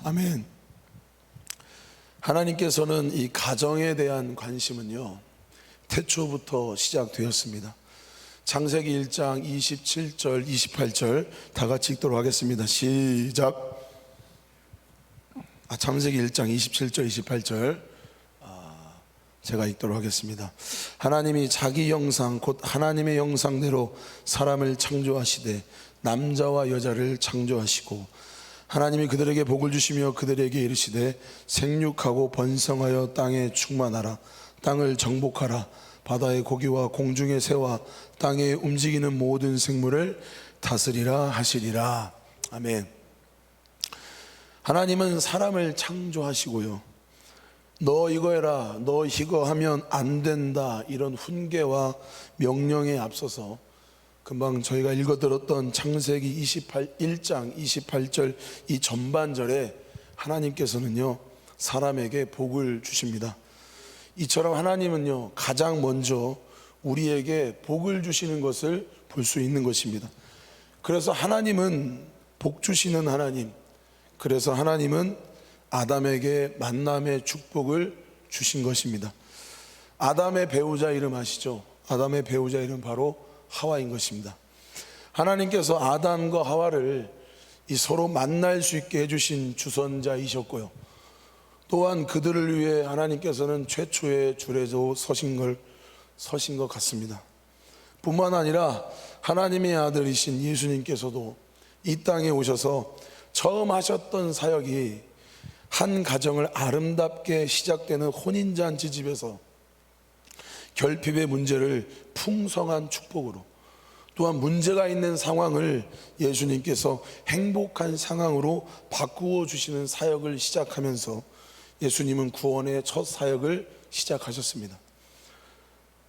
아멘. 하나님께서는 이 가정에 대한 관심은요, 태초부터 시작되었습니다. 창세기 1장 27절 28절 다 같이 읽도록 하겠습니다. 시작. 창세기 1장 27절 28절 제가 읽도록 하겠습니다. 하나님이 자기 형상 곧 하나님의 형상대로 사람을 창조하시되 남자와 여자를 창조하시고 하나님이 그들에게 복을 주시며 그들에게 이르시되 생육하고 번성하여 땅에 충만하라. 땅을 정복하라. 바다의 고기와 공중의 새와 땅에 움직이는 모든 생물을 다스리라 하시리라. 아멘. 하나님은 사람을 창조하시고요, 너 이거 해라, 너 이거 하면 안 된다, 이런 훈계와 명령에 앞서서 금방 저희가 읽어들었던 창세기 1장 28절 이 전반절에 하나님께서는요, 사람에게 복을 주십니다. 이처럼 하나님은요, 가장 먼저 우리에게 복을 주시는 것을 볼 수 있는 것입니다. 그래서 하나님은 복 주시는 하나님, 그래서 하나님은 아담에게 만남의 축복을 주신 것입니다. 아담의 배우자 이름 아시죠? 아담의 배우자 이름 바로 하와인 것입니다. 하나님께서 아담과 하와를 서로 만날 수 있게 해주신 주선자이셨고요, 또한 그들을 위해 하나님께서는 최초의 줄에 서신 것 같습니다. 뿐만 아니라 하나님의 아들이신 예수님께서도 이 땅에 오셔서 처음 하셨던 사역이 한 가정을 아름답게 시작되는 혼인잔치 집에서 결핍의 문제를 풍성한 축복으로, 또한 문제가 있는 상황을 예수님께서 행복한 상황으로 바꾸어 주시는 사역을 시작하면서 예수님은 구원의 첫 사역을 시작하셨습니다.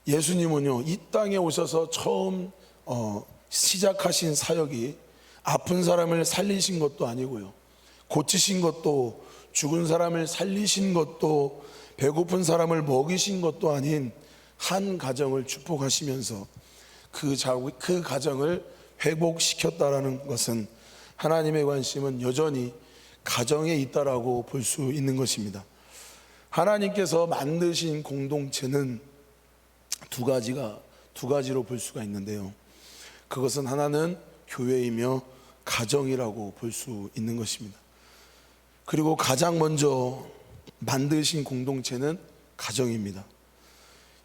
예수님은요, 이 땅에 오셔서 처음 시작하신 사역이 아픈 사람을 살리신 것도 아니고요, 고치신 것도, 죽은 사람을 살리신 것도, 배고픈 사람을 먹이신 것도 아닌 한 가정을 축복하시면서 그 가정을 회복시켰다라는 것은 하나님의 관심은 여전히 가정에 있다라고 볼 수 있는 것입니다. 하나님께서 만드신 공동체는 두 가지로 볼 수가 있는데요, 그것은 하나는 교회이며 가정이라고 볼 수 있는 것입니다. 그리고 가장 먼저 만드신 공동체는 가정입니다.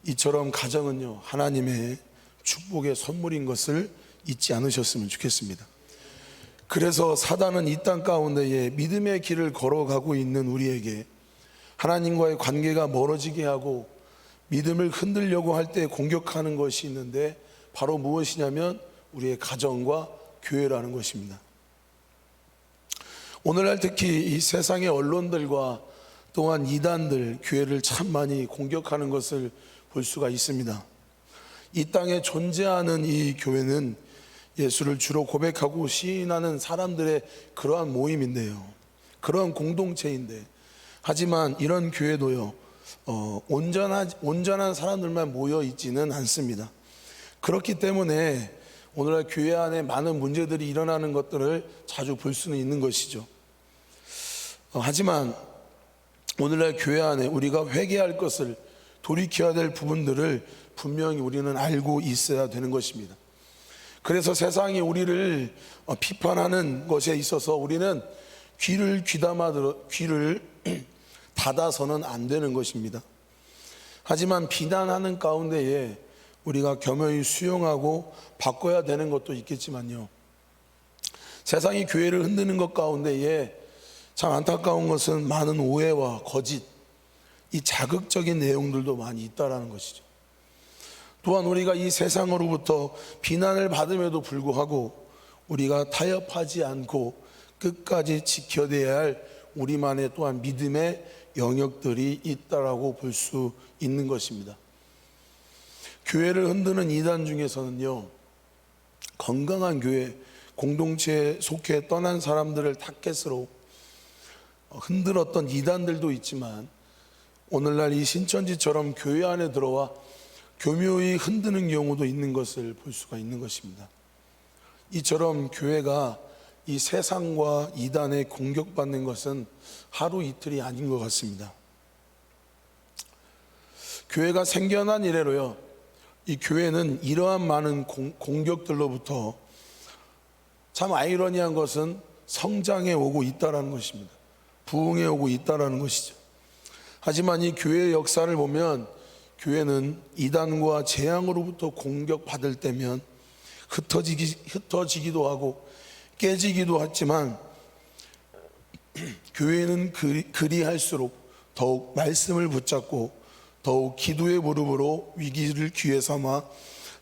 이처럼 가정은요, 하나님의 축복의 선물인 것을 잊지 않으셨으면 좋겠습니다. 그래서 사단은 이 땅 가운데에 믿음의 길을 걸어가고 있는 우리에게 하나님과의 관계가 멀어지게 하고 믿음을 흔들려고 할 때 공격하는 것이 있는데, 바로 무엇이냐면 우리의 가정과 교회라는 것입니다. 오늘날 특히 이 세상의 언론들과 또한 이단들 교회를 참 많이 공격하는 것을 볼 수가 있습니다. 이 땅에 존재하는 이 교회는 예수를 주로 고백하고 시인하는 사람들의 그러한 모임인데요, 그러한 공동체인데, 하지만 이런 교회도요, 온전한 사람들만 모여 있지는 않습니다. 그렇기 때문에 오늘날 교회 안에 많은 문제들이 일어나는 것들을 자주 볼 수는 있는 것이죠. 하지만 오늘날 교회 안에 우리가 회개할 것을, 돌이켜야 될 부분들을 분명히 우리는 알고 있어야 되는 것입니다. 그래서 세상이 우리를 비판하는 것에 있어서 우리는 귀를 닫아서는 안 되는 것입니다. 하지만 비난하는 가운데에 우리가 겸허히 수용하고 바꿔야 되는 것도 있겠지만요, 세상이 교회를 흔드는 것 가운데에 참 안타까운 것은 많은 오해와 거짓, 이 자극적인 내용들도 많이 있다라는 것이죠. 또한 우리가 이 세상으로부터 비난을 받음에도 불구하고 우리가 타협하지 않고 끝까지 지켜내야 할 우리만의 또한 믿음의 영역들이 있다라고 볼 수 있는 것입니다. 교회를 흔드는 이단 중에서는요, 건강한 교회, 공동체에 속해 떠난 사람들을 타겟으로 흔들었던 이단들도 있지만, 오늘날 이 신천지처럼 교회 안에 들어와 교묘히 흔드는 경우도 있는 것을 볼 수가 있는 것입니다. 이처럼 교회가 이 세상과 이단에 공격받는 것은 하루 이틀이 아닌 것 같습니다. 교회가 생겨난 이래로요, 이 교회는 이러한 많은 공격들로부터 참 아이러니한 것은 성장해 오고 있다는 것입니다. 부흥해 오고 있다는 것이죠. 하지만 이 교회의 역사를 보면 교회는 이단과 재앙으로부터 공격받을 때면 흩어지기도 하고 깨지기도 하지만 교회는 그리할수록 더욱 말씀을 붙잡고 더욱 기도의 무릎으로 위기를 기회 삼아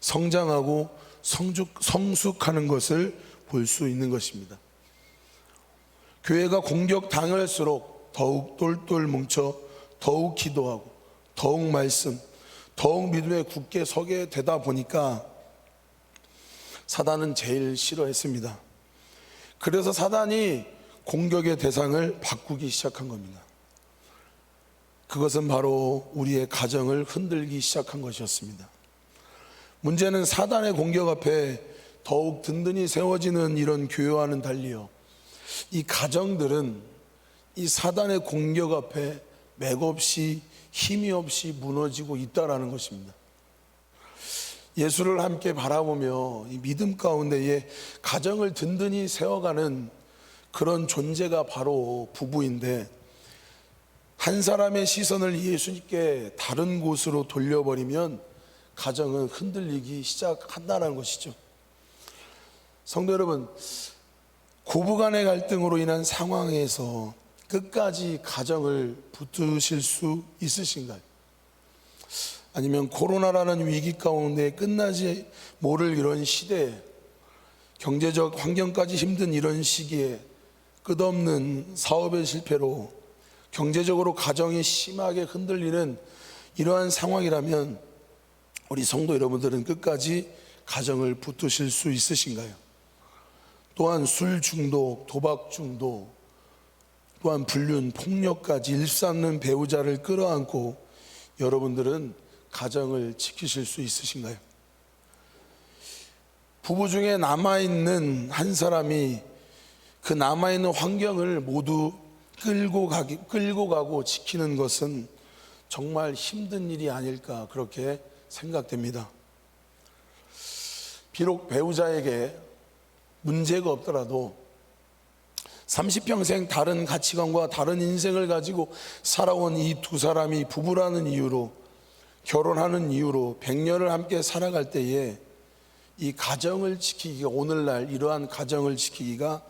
성장하고 성숙하는 것을 볼 수 있는 것입니다. 교회가 공격당할수록 더욱 똘똘 뭉쳐 더욱 기도하고 더욱 말씀, 더욱 믿음에 굳게 서게 되다 보니까 사단은 제일 싫어했습니다. 그래서 사단이 공격의 대상을 바꾸기 시작한 겁니다. 그것은 바로 우리의 가정을 흔들기 시작한 것이었습니다. 문제는 사단의 공격 앞에 더욱 든든히 세워지는 이런 교회와는 달리요, 이 가정들은 이 사단의 공격 앞에 맥없이 힘이 없이 무너지고 있다라는 것입니다. 예수를 함께 바라보며 이 믿음 가운데에 가정을 든든히 세워가는 그런 존재가 바로 부부인데, 한 사람의 시선을 예수님께 다른 곳으로 돌려버리면 가정은 흔들리기 시작한다는 것이죠. 성도 여러분, 고부간의 갈등으로 인한 상황에서 끝까지 가정을 붙드실 수 있으신가요? 아니면 코로나라는 위기 가운데 끝나지 모를 이런 시대에, 경제적 환경까지 힘든 이런 시기에 끝없는 사업의 실패로 경제적으로 가정이 심하게 흔들리는 이러한 상황이라면 우리 성도 여러분들은 끝까지 가정을 붙드실 수 있으신가요? 또한 술 중독, 도박 중독, 또한 불륜, 폭력까지 일삼는 배우자를 끌어안고 여러분들은 가정을 지키실 수 있으신가요? 부부 중에 남아있는 한 사람이 그 남아있는 환경을 모두 끌고 가고 지키는 것은 정말 힘든 일이 아닐까, 그렇게 생각됩니다. 비록 배우자에게 문제가 없더라도 30평생 다른 가치관과 다른 인생을 가지고 살아온 이 두 사람이 부부라는 이유로, 결혼하는 이유로 100년을 함께 살아갈 때에 이 가정을 지키기가, 오늘날 이러한 가정을 지키기가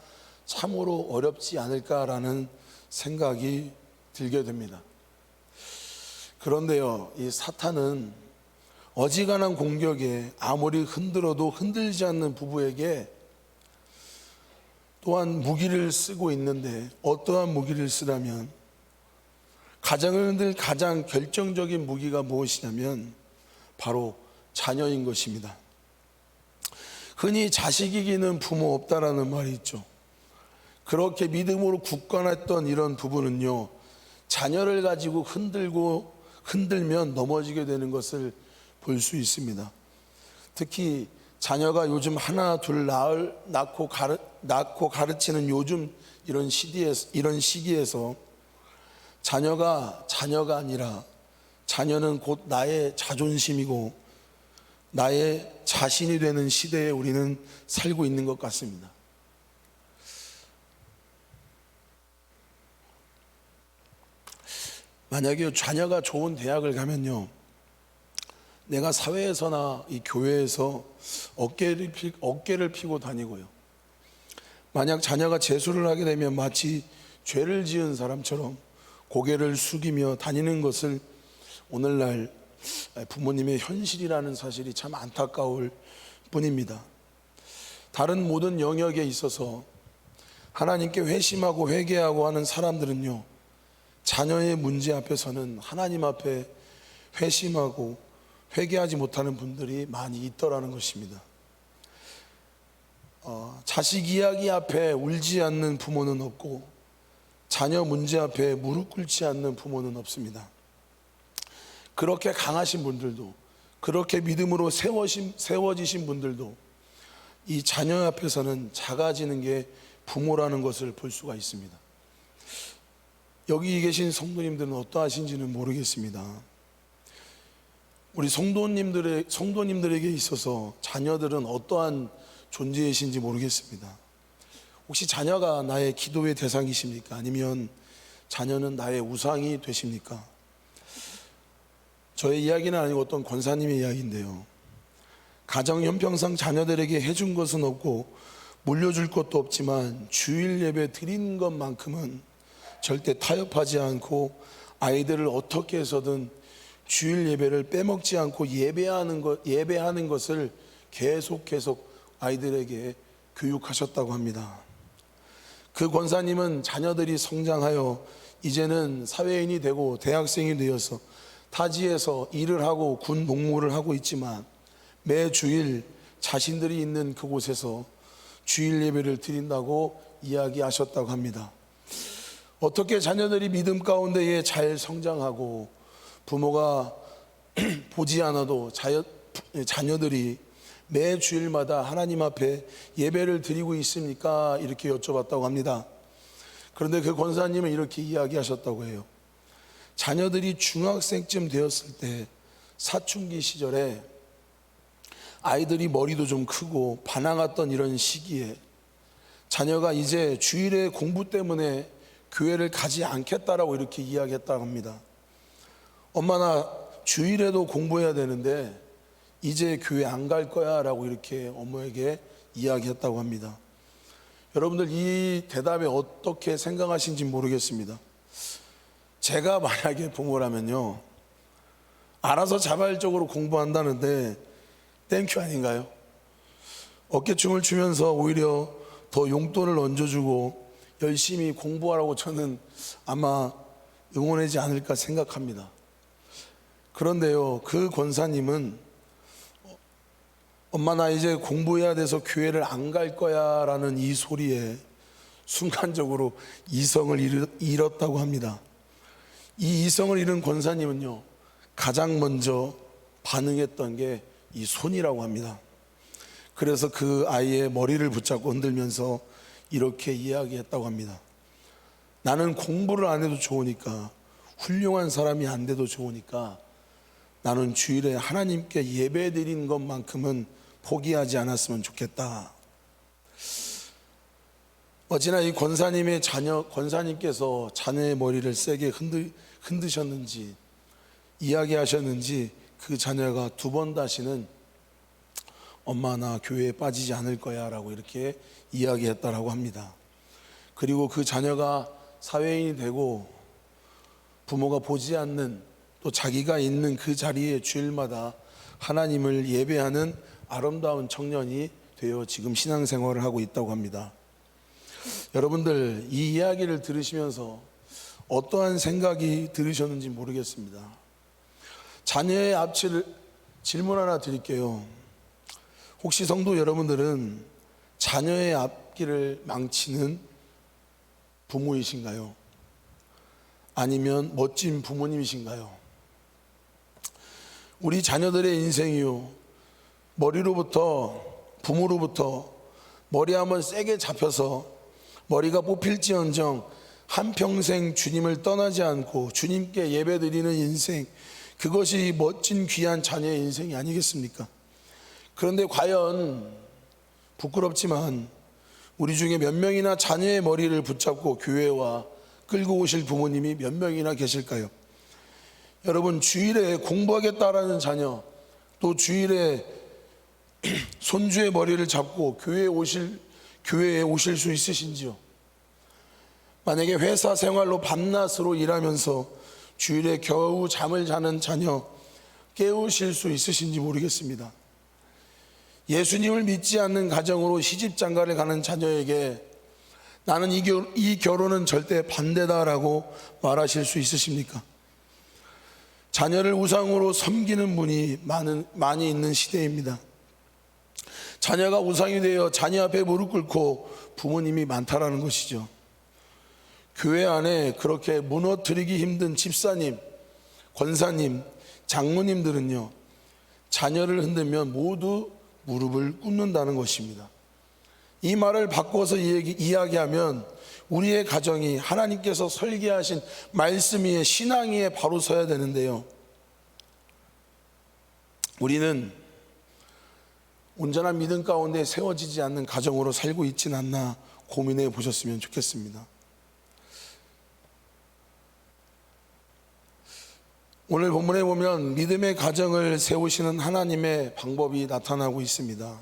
참으로 어렵지 않을까라는 생각이 들게 됩니다. 그런데요, 이 사탄은 어지간한 공격에 아무리 흔들어도 흔들리지 않는 부부에게 또한 무기를 쓰고 있는데, 어떠한 무기를 쓰냐면, 가정을 흔들 가장 결정적인 무기가 무엇이냐면 바로 자녀인 것입니다. 흔히 자식 이기는 부모 없다라는 말이 있죠. 그렇게 믿음으로 굳건했던 이런 부부는요, 자녀를 가지고 흔들면 넘어지게 되는 것을 볼 수 있습니다. 특히 자녀가 요즘 하나 둘 낳고 가르치는 요즘 이런 시기에서 자녀가 아니라 자녀는 곧 나의 자존심이고 나의 자신이 되는 시대에 우리는 살고 있는 것 같습니다. 만약에 자녀가 좋은 대학을 가면요, 내가 사회에서나 이 교회에서 어깨를 피고 다니고요, 만약 자녀가 재수를 하게 되면 마치 죄를 지은 사람처럼 고개를 숙이며 다니는 것을 오늘날 부모님의 현실이라는 사실이 참 안타까울 뿐입니다. 다른 모든 영역에 있어서 하나님께 회심하고 회개하고 하는 사람들은요, 자녀의 문제 앞에서는 하나님 앞에 회심하고 회개하지 못하는 분들이 많이 있더라는 것입니다. 자식 이야기 앞에 울지 않는 부모는 없고 자녀 문제 앞에 무릎 꿇지 않는 부모는 없습니다. 그렇게 강하신 분들도, 그렇게 믿음으로 세워지신 분들도 이 자녀 앞에서는 작아지는 게 부모라는 것을 볼 수가 있습니다. 여기 계신 성도님들은 어떠하신지는 모르겠습니다. 우리 성도님들에게 있어서 자녀들은 어떠한 존재이신지 모르겠습니다. 혹시 자녀가 나의 기도의 대상이십니까? 아니면 자녀는 나의 우상이 되십니까? 저의 이야기는 아니고 어떤 권사님의 이야기인데요. 가정 형평상 자녀들에게 해준 것은 없고 물려줄 것도 없지만 주일 예배 드린 것만큼은 절대 타협하지 않고 아이들을 어떻게 해서든 주일 예배를 빼먹지 않고 예배하는 것을 계속 아이들에게 교육하셨다고 합니다. 그 권사님은 자녀들이 성장하여 이제는 사회인이 되고 대학생이 되어서 타지에서 일을 하고 군 복무를 하고 있지만 매 주일 자신들이 있는 그곳에서 주일 예배를 드린다고 이야기하셨다고 합니다. 어떻게 자녀들이 믿음 가운데에 잘 성장하고 부모가 보지 않아도 자녀들이 매 주일마다 하나님 앞에 예배를 드리고 있습니까? 이렇게 여쭤봤다고 합니다. 그런데 그 권사님은 이렇게 이야기하셨다고 해요. 자녀들이 중학생쯤 되었을 때 사춘기 시절에 아이들이 머리도 좀 크고 반항했던 이런 시기에 자녀가 이제 주일에 공부 때문에 교회를 가지 않겠다라고 이렇게 이야기했다고 합니다. 엄마 나 주일에도 공부해야 되는데 이제 교회 안 갈 거야 라고 이렇게 어머에게 이야기했다고 합니다. 여러분들 이 대답에 어떻게 생각하신지 모르겠습니다. 제가 만약에 부모라면요, 알아서 자발적으로 공부한다는데 땡큐 아닌가요? 어깨춤을 추면서 오히려 더 용돈을 얹어주고 열심히 공부하라고 저는 아마 응원하지 않을까 생각합니다. 그런데요, 그 권사님은 엄마 나 이제 공부해야 돼서 교회를 안 갈 거야 라는 이 소리에 순간적으로 이성을 잃었다고 합니다. 이 이성을 잃은 권사님은요, 가장 먼저 반응했던 게 이 손이라고 합니다. 그래서 그 아이의 머리를 붙잡고 흔들면서 이렇게 이야기했다고 합니다. 나는 공부를 안 해도 좋으니까, 훌륭한 사람이 안 돼도 좋으니까 나는 주일에 하나님께 예배 드리는 것만큼은 포기하지 않았으면 좋겠다. 어찌나 이 권사님께서 자녀의 머리를 세게 흔드셨는지 이야기하셨는지 그 자녀가 두 번 다시는 엄마 나 교회에 빠지지 않을 거야 라고 이렇게 이야기했다라고 합니다. 그리고 그 자녀가 사회인이 되고 부모가 보지 않는 또 자기가 있는 그 자리에 주일마다 하나님을 예배하는 아름다운 청년이 되어 지금 신앙생활을 하고 있다고 합니다. 여러분들 이 이야기를 들으시면서 어떠한 생각이 들으셨는지 모르겠습니다. 자녀의 앞치를 질문 하나 드릴게요. 혹시 성도 여러분들은 자녀의 앞길을 망치는 부모이신가요? 아니면 멋진 부모님이신가요? 우리 자녀들의 인생이요, 부모로부터 머리 한번 세게 잡혀서 머리가 뽑힐지언정 한평생 주님을 떠나지 않고 주님께 예배드리는 인생, 그것이 멋진 귀한 자녀의 인생이 아니겠습니까? 그런데 과연 부끄럽지만 우리 중에 몇 명이나 자녀의 머리를 붙잡고 교회와 끌고 오실 부모님이 몇 명이나 계실까요? 여러분, 주일에 공부하겠다라는 자녀, 또 주일에 손주의 머리를 잡고 교회에 오실 수 있으신지요? 만약에 회사 생활로 밤낮으로 일하면서 주일에 겨우 잠을 자는 자녀 깨우실 수 있으신지 모르겠습니다. 예수님을 믿지 않는 가정으로 시집장가를 가는 자녀에게 나는 이 결혼은 절대 반대다라고 말하실 수 있으십니까? 자녀를 우상으로 섬기는 분이 많이 있는 시대입니다. 자녀가 우상이 되어 자녀 앞에 무릎 꿇고 부모님이 많다라는 것이죠. 교회 안에 그렇게 무너뜨리기 힘든 집사님, 권사님, 장로님들은요, 자녀를 흔들면 모두 무릎을 꿇는다는 것입니다. 이 말을 바꿔서 이야기하면 우리의 가정이 하나님께서 설계하신 말씀 위에, 신앙 위에 바로 서야 되는데요, 우리는 온전한 믿음 가운데 세워지지 않는 가정으로 살고 있진 않나 고민해 보셨으면 좋겠습니다. 오늘 본문에 보면 믿음의 가정을 세우시는 하나님의 방법이 나타나고 있습니다.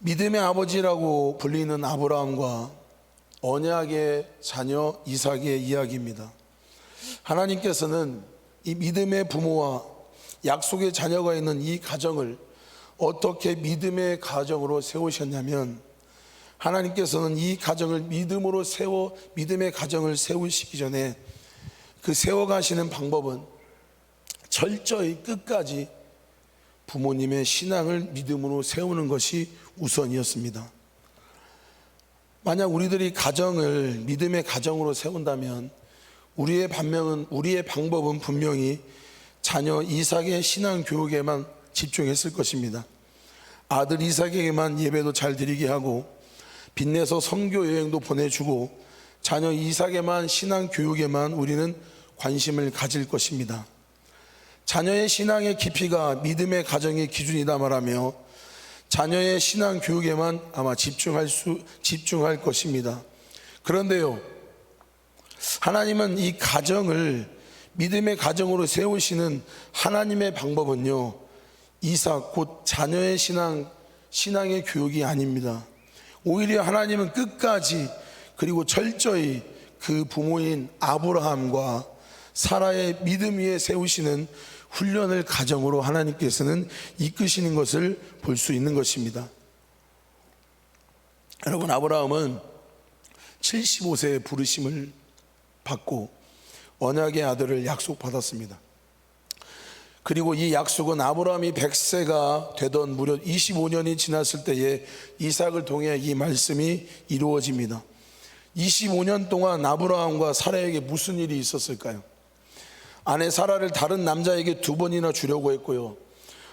믿음의 아버지라고 불리는 아브라함과 언약의 자녀 이삭의 이야기입니다. 하나님께서는 이 믿음의 부모와 약속의 자녀가 있는 이 가정을 어떻게 믿음의 가정으로 세우셨냐면, 하나님께서는 이 가정을 믿음의 가정을 세우시기 전에 그 세워가시는 방법은 철저히 끝까지 부모님의 신앙을 믿음으로 세우는 것이 우선이었습니다. 만약 우리들이 가정을 믿음의 가정으로 세운다면 우리의 방법은 분명히 자녀 이삭의 신앙 교육에만 집중했을 것입니다. 아들 이삭에게만 예배도 잘 드리게 하고 빚내서 선교 여행도 보내주고 자녀 이삭에만 신앙 교육에만 우리는 관심을 가질 것입니다. 자녀의 신앙의 깊이가 믿음의 가정의 기준이다 말하며 자녀의 신앙 교육에만 아마 집중할 것입니다. 그런데요, 하나님은 이 가정을 믿음의 가정으로 세우시는 하나님의 방법은요, 이삭 곧 자녀의 신앙의 교육이 아닙니다. 오히려 하나님은 끝까지 그리고 철저히 그 부모인 아브라함과 사라의 믿음 위에 세우시는 훈련을 가정으로 하나님께서는 이끄시는 것을 볼 수 있는 것입니다. 여러분, 아브라함은 75세의 부르심을 받고 언약의 아들을 약속받았습니다. 그리고 이 약속은 아브라함이 100세가 되던 무려 25년이 지났을 때에 이삭을 통해 이 말씀이 이루어집니다. 25년 동안 아브라함과 사라에게 무슨 일이 있었을까요? 아내 사라를 다른 남자에게 2번이나 주려고 했고요,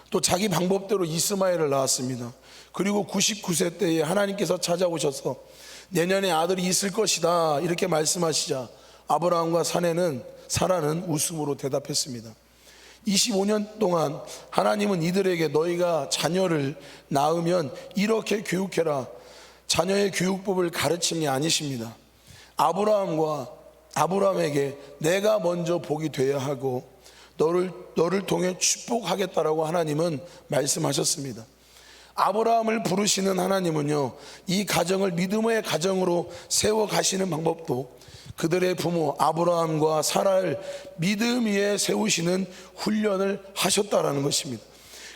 또 자기 방법대로 이스마엘을 낳았습니다. 그리고 99세 때에 하나님께서 찾아오셔서 내년에 아들이 있을 것이다 이렇게 말씀하시자 아브라함과 사라는 웃음으로 대답했습니다. 25년 동안 하나님은 이들에게 너희가 자녀를 낳으면 이렇게 교육해라, 자녀의 교육법을 가르침이 아니십니다. 아브라함에게 내가 먼저 복이 되어야 하고 너를 통해 축복하겠다라고 하나님은 말씀하셨습니다. 아브라함을 부르시는 하나님은요, 이 가정을 믿음의 가정으로 세워 가시는 방법도 그들의 부모 아브라함과 사라를 믿음 위에 세우시는 훈련을 하셨다라는 것입니다.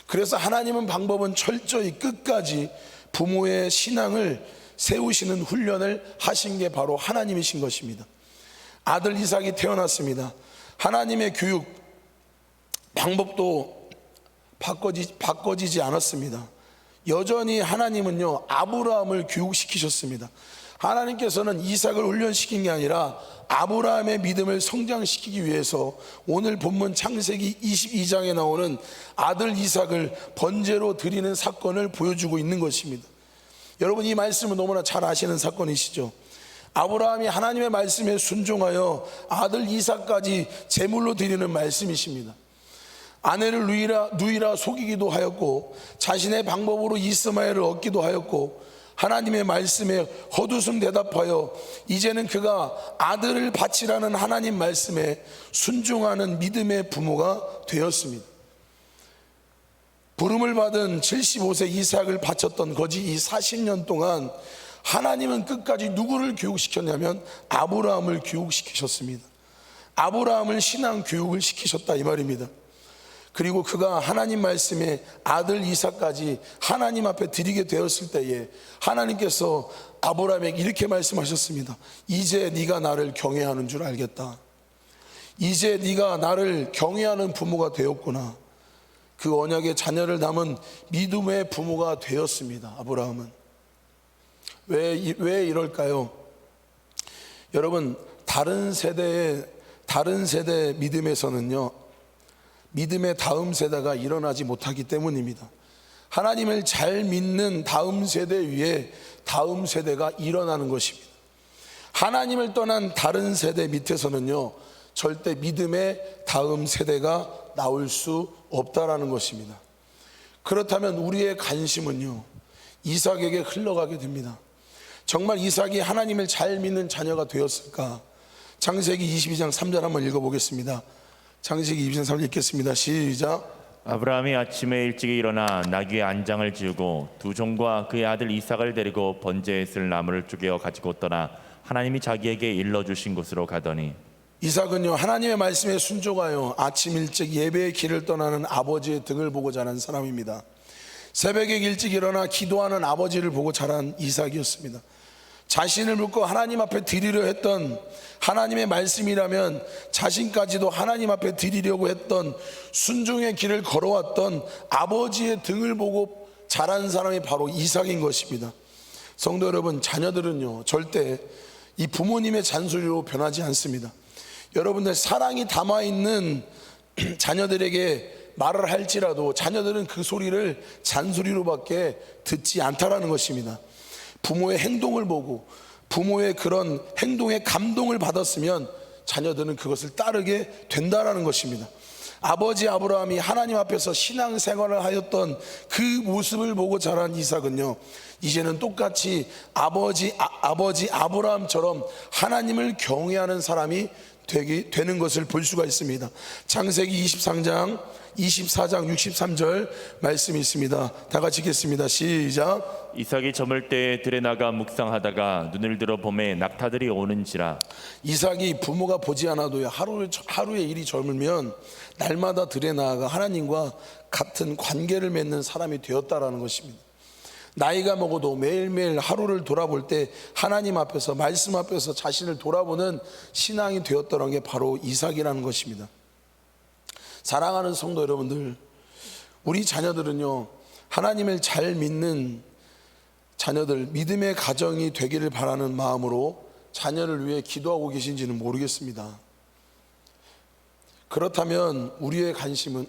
그래서 하나님은 방법은 철저히 끝까지 부모의 신앙을 세우시는 훈련을 하신 게 바로 하나님이신 것입니다. 아들 이삭이 태어났습니다. 하나님의 교육 방법도 바꿔지지 않았습니다. 여전히 하나님은요, 아브라함을 교육시키셨습니다. 하나님께서는 이삭을 훈련시킨 게 아니라 아브라함의 믿음을 성장시키기 위해서 오늘 본문 창세기 22장에 나오는 아들 이삭을 번제로 드리는 사건을 보여주고 있는 것입니다. 여러분, 이 말씀은 너무나 잘 아시는 사건이시죠. 아브라함이 하나님의 말씀에 순종하여 아들 이삭까지 제물로 드리는 말씀이십니다. 아내를 누이라 속이기도 하였고 자신의 방법으로 이스마엘을 얻기도 하였고 하나님의 말씀에 헛웃음 대답하여 이제는 그가 아들을 바치라는 하나님 말씀에 순종하는 믿음의 부모가 되었습니다. 부름을 받은 75세 이삭을 바쳤던 거지 이 40년 동안 하나님은 끝까지 누구를 교육시켰냐면 아브라함을 교육시키셨습니다. 아브라함을 신앙 교육을 시키셨다 이 말입니다. 그리고 그가 하나님 말씀에 아들 이삭까지 하나님 앞에 드리게 되었을 때에 하나님께서 아브라함에게 이렇게 말씀하셨습니다. 이제 네가 나를 경외하는 줄 알겠다. 이제 네가 나를 경외하는 부모가 되었구나. 그 언약의 자녀를 담은 믿음의 부모가 되었습니다. 아브라함은 왜 이럴까요? 여러분, 다른 세대의 믿음에서는요, 믿음의 다음 세대가 일어나지 못하기 때문입니다. 하나님을 잘 믿는 다음 세대 위에 다음 세대가 일어나는 것입니다. 하나님을 떠난 다른 세대 밑에서는요, 절대 믿음의 다음 세대가 나올 수 없다라는 것입니다. 그렇다면 우리의 관심은요, 이삭에게 흘러가게 됩니다. 정말 이삭이 하나님을 잘 믿는 자녀가 되었을까? 창세기 22장 3절 한번 읽어보겠습니다. 창세기 22장 3절 읽겠습니다. 시작. 아브라함이 아침에 일찍 일어나 나귀의 안장을 지우고 두 종과 그의 아들 이삭을 데리고 번제에 쓸 나무를 쪼개어 가지고 떠나 하나님이 자기에게 일러주신 곳으로 가더니, 이삭은요, 하나님의 말씀에 순종하여 아침 일찍 예배의 길을 떠나는 아버지의 등을 보고 자란 사람입니다. 새벽에 일찍 일어나 기도하는 아버지를 보고 자란 이삭이었습니다. 자신을 묻고 하나님 앞에 드리려 했던, 하나님의 말씀이라면 자신까지도 하나님 앞에 드리려고 했던 순종의 길을 걸어왔던 아버지의 등을 보고 자란 사람이 바로 이삭인 것입니다. 성도 여러분, 자녀들은요, 절대 이 부모님의 잔소리로 변하지 않습니다. 여러분들, 사랑이 담아있는 자녀들에게 말을 할지라도 자녀들은 그 소리를 잔소리로밖에 듣지 않다라는 것입니다. 부모의 행동을 보고 부모의 그런 행동에 감동을 받았으면 자녀들은 그것을 따르게 된다라는 것입니다. 아버지 아브라함이 하나님 앞에서 신앙생활을 하였던 그 모습을 보고 자란 이삭은요, 이제는 똑같이 아버지 아브라함처럼 하나님을 경외하는 사람이 되는 것을 볼 수가 있습니다. 창세기 24장 63절 말씀이 있습니다. 다 같이 읽겠습니다. 시작. 이삭이 저물 때에 들에 나가 묵상하다가 눈을 들어 봄에 낙타들이 오는지라. 이삭이 부모가 보지 않아도요, 하루에 일이 저물면 날마다 들에 나아가 하나님과 같은 관계를 맺는 사람이 되었다라는 것입니다. 나이가 먹어도 매일매일 하루를 돌아볼 때 하나님 앞에서, 말씀 앞에서 자신을 돌아보는 신앙이 되었다는 게 바로 이삭이라는 것입니다. 사랑하는 성도 여러분들, 우리 자녀들은요, 하나님을 잘 믿는 자녀들, 믿음의 가정이 되기를 바라는 마음으로 자녀를 위해 기도하고 계신지는 모르겠습니다. 그렇다면 우리의 관심은,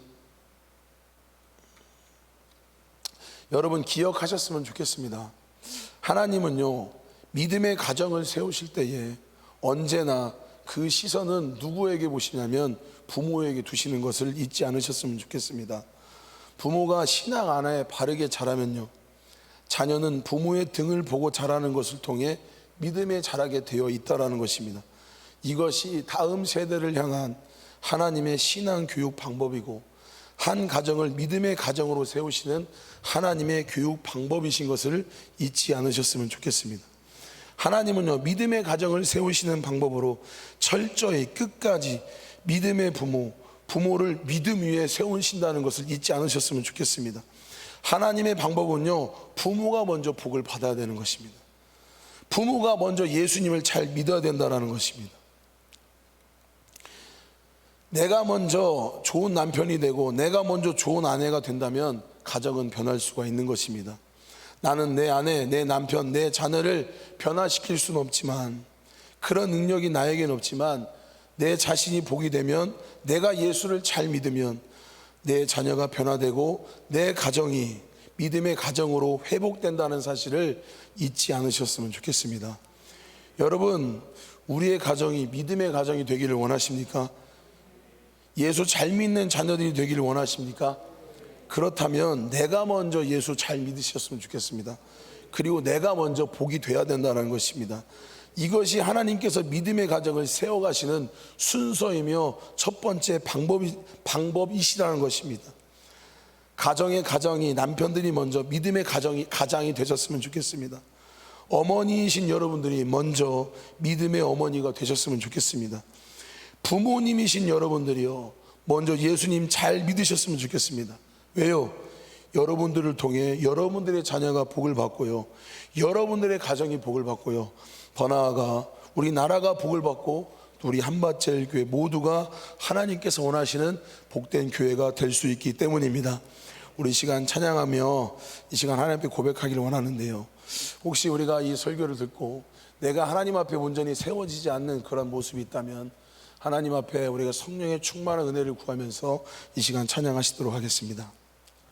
여러분 기억하셨으면 좋겠습니다. 하나님은요, 믿음의 가정을 세우실 때에 언제나 그 시선은 누구에게 보시냐면 부모에게 두시는 것을 잊지 않으셨으면 좋겠습니다. 부모가 신앙 안에 바르게 자라면요, 자녀는 부모의 등을 보고 자라는 것을 통해 믿음에 자라게 되어 있다라는 것입니다. 이것이 다음 세대를 향한 하나님의 신앙 교육 방법이고, 한 가정을 믿음의 가정으로 세우시는 하나님의 교육 방법이신 것을 잊지 않으셨으면 좋겠습니다. 하나님은요, 믿음의 가정을 세우시는 방법으로 철저히 끝까지 믿음의 부모를 믿음 위에 세우신다는 것을 잊지 않으셨으면 좋겠습니다. 하나님의 방법은요, 부모가 먼저 복을 받아야 되는 것입니다. 부모가 먼저 예수님을 잘 믿어야 된다는 것입니다. 내가 먼저 좋은 남편이 되고 내가 먼저 좋은 아내가 된다면 가정은 변할 수가 있는 것입니다. 나는 내 아내, 내 남편, 내 자녀를 변화시킬 수는 없지만, 그런 능력이 나에게는 없지만, 내 자신이 복이 되면, 내가 예수를 잘 믿으면 내 자녀가 변화되고 내 가정이 믿음의 가정으로 회복된다는 사실을 잊지 않으셨으면 좋겠습니다. 여러분, 우리의 가정이 믿음의 가정이 되기를 원하십니까? 예수 잘 믿는 자녀들이 되기를 원하십니까? 그렇다면 내가 먼저 예수 잘 믿으셨으면 좋겠습니다. 그리고 내가 먼저 복이 돼야 된다는 것입니다. 이것이 하나님께서 믿음의 가정을 세워가시는 순서이며 첫 번째 방법이시라는 것입니다. 가정이 남편들이 먼저 믿음의 가장이 되셨으면 좋겠습니다. 어머니이신 여러분들이 먼저 믿음의 어머니가 되셨으면 좋겠습니다. 부모님이신 여러분들이요, 먼저 예수님 잘 믿으셨으면 좋겠습니다. 왜요? 여러분들을 통해 여러분들의 자녀가 복을 받고요, 여러분들의 가정이 복을 받고요, 더 나아가 우리나라가 복을 받고 우리 한밭제일교회 모두가 하나님께서 원하시는 복된 교회가 될 수 있기 때문입니다. 우리 시간 찬양하며 이 시간 하나님 앞에 고백하기를 원하는데요, 혹시 우리가 이 설교를 듣고 내가 하나님 앞에 온전히 세워지지 않는 그런 모습이 있다면 하나님 앞에 우리가 성령의 충만한 은혜를 구하면서 이 시간 찬양하시도록 하겠습니다.